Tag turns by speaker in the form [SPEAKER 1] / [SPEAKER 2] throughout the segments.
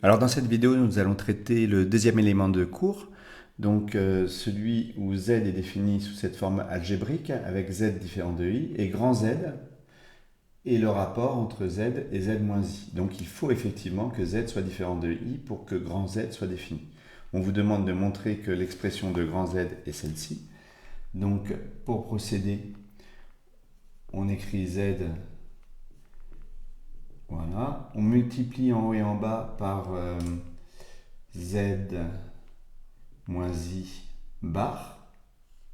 [SPEAKER 1] Alors dans cette vidéo, nous allons traiter le deuxième élément de cours, donc celui où z est défini sous cette forme algébrique avec z différent de i et grand Z et le rapport entre z et z moins i. Donc il faut effectivement que z soit différent de i pour que grand Z soit défini. On vous demande de montrer que l'expression de grand Z est celle-ci. Donc pour procéder, on écrit z, voilà, on multiplie en haut et en bas par z moins i bar,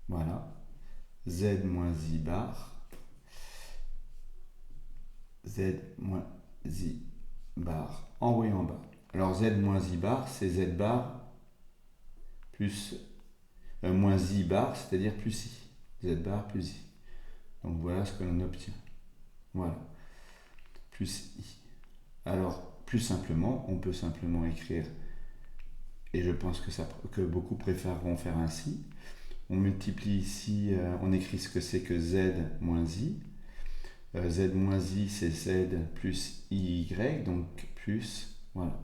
[SPEAKER 1] voilà, z moins i bar, z moins i bar, en haut et en bas. Alors z moins i bar, c'est z bar plus moins i bar, c'est-à-dire plus i, z bar plus i. Donc voilà ce que l'on obtient, voilà, plus i. Alors plus simplement, on peut simplement écrire, et je pense que beaucoup préféreront faire ainsi. On multiplie ici, on écrit ce que c'est que z moins i. Z moins i, c'est z plus iy, donc plus, voilà,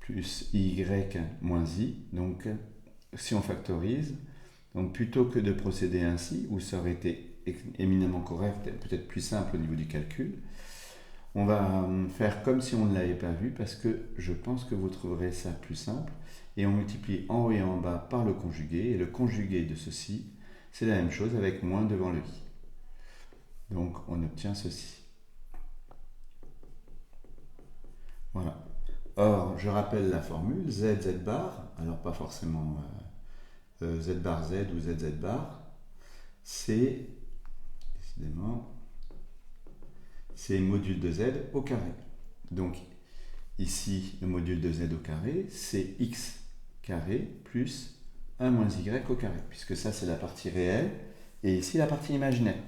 [SPEAKER 1] plus iy moins i. Donc, si on factorise, donc plutôt que de procéder ainsi, où ça aurait été éminemment correct, peut-être plus simple au niveau du calcul, on va faire comme si on ne l'avait pas vu, parce que je pense que vous trouverez ça plus simple. Et on multiplie en haut et en bas par le conjugué, et le conjugué de ceci, c'est la même chose avec moins devant le i. Donc on obtient ceci. Voilà. Or, je rappelle la formule, z, z bar, alors pas forcément z bar z ou z, z bar, c'est, décidément, c'est module de z au carré. Donc ici, le module de z au carré, c'est x carré plus 1 moins y au carré, puisque ça c'est la partie réelle, et ici la partie imaginaire.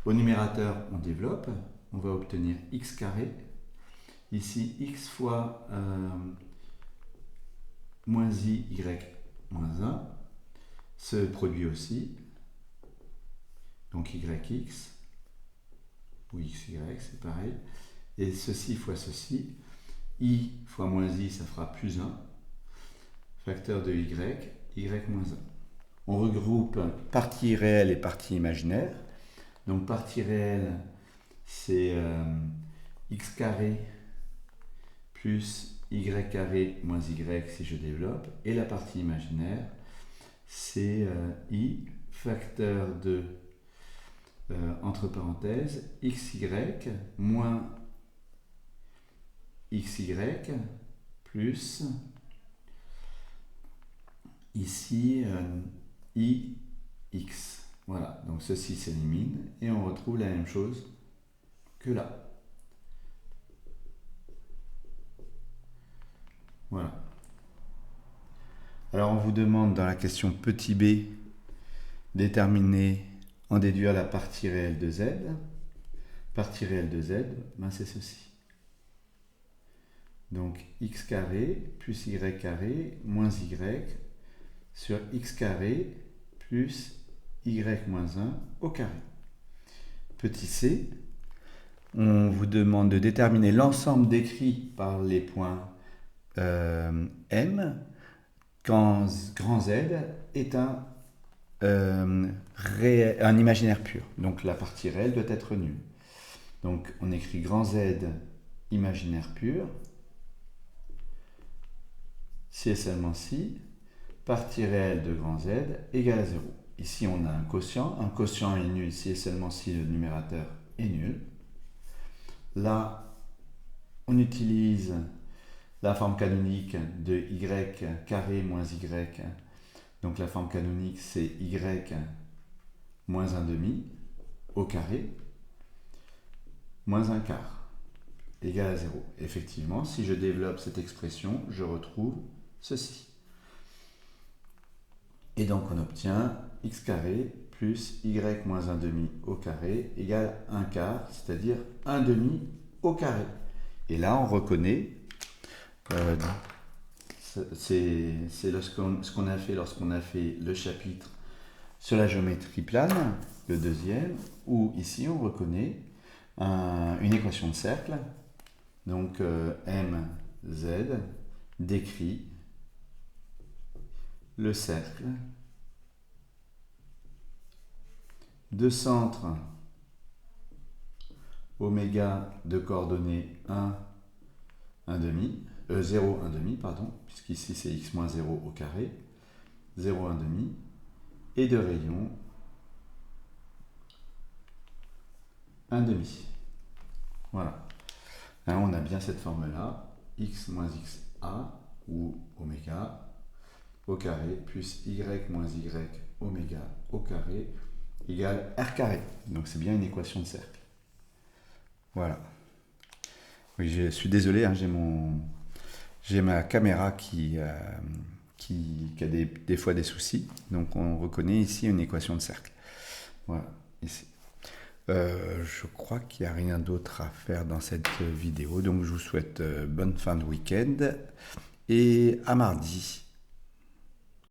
[SPEAKER 1] Au numérateur, on développe, on va obtenir x carré. Ici, x fois moins i, y moins 1 se produit aussi. Donc yx, ou xy, c'est pareil. Et ceci fois ceci, i fois moins i, ça fera plus 1. Facteur de y, y moins 1. On regroupe partie réelle et partie imaginaire. Donc partie réelle, c'est x carré plus y carré moins y si je développe. Et la partie imaginaire, c'est i facteur de, entre parenthèses, xy moins xy plus, ici, ix. Voilà, donc ceci s'élimine et on retrouve la même chose que là. Voilà. Alors on vous demande dans la question petit b déterminer, en déduire la partie réelle de z. Partie réelle de z, ben c'est ceci. Donc x carré plus y carré moins y sur x carré plus y moins 1 au carré. Petit c, on vous demande de déterminer l'ensemble décrit par les points M quand grand Z est un imaginaire pur. Donc la partie réelle doit être nulle. Donc on écrit grand Z imaginaire pur, si et seulement si, partie réelle de grand Z égale à 0. Ici on a un quotient est nul si et seulement si le numérateur est nul. Là, on utilise la forme canonique de y carré moins y. Donc la forme canonique, c'est y moins 1 demi au carré moins 1 quart égale à 0. Effectivement, si je développe cette expression, je retrouve ceci. Et donc on obtient x carré plus y moins 1 demi au carré égale 1 quart, c'est-à-dire 1 demi au carré. Et là, on reconnaît, c'est ce qu'on a fait lorsqu'on a fait le chapitre sur la géométrie plane, le deuxième, où ici on reconnaît une équation de cercle. Donc m Z décrit le cercle de centre oméga de coordonnées 1, 1 demi, 0, 1 demi, pardon, puisqu'ici c'est x moins 0 au carré, 0, 1 demi, et de rayon 1 demi. Voilà. Là, on a bien cette forme-là, x moins xa, ou oméga, au carré, plus y moins y oméga au carré, égale r carré. Donc c'est bien une équation de cercle. Voilà. Oui, je suis désolé, hein, j'ai ma caméra qui a des fois des soucis. Donc on reconnaît ici une équation de cercle. Voilà, ici. Je crois qu'il n'y a rien d'autre à faire dans cette vidéo. Donc je vous souhaite bonne fin de week-end et à mardi.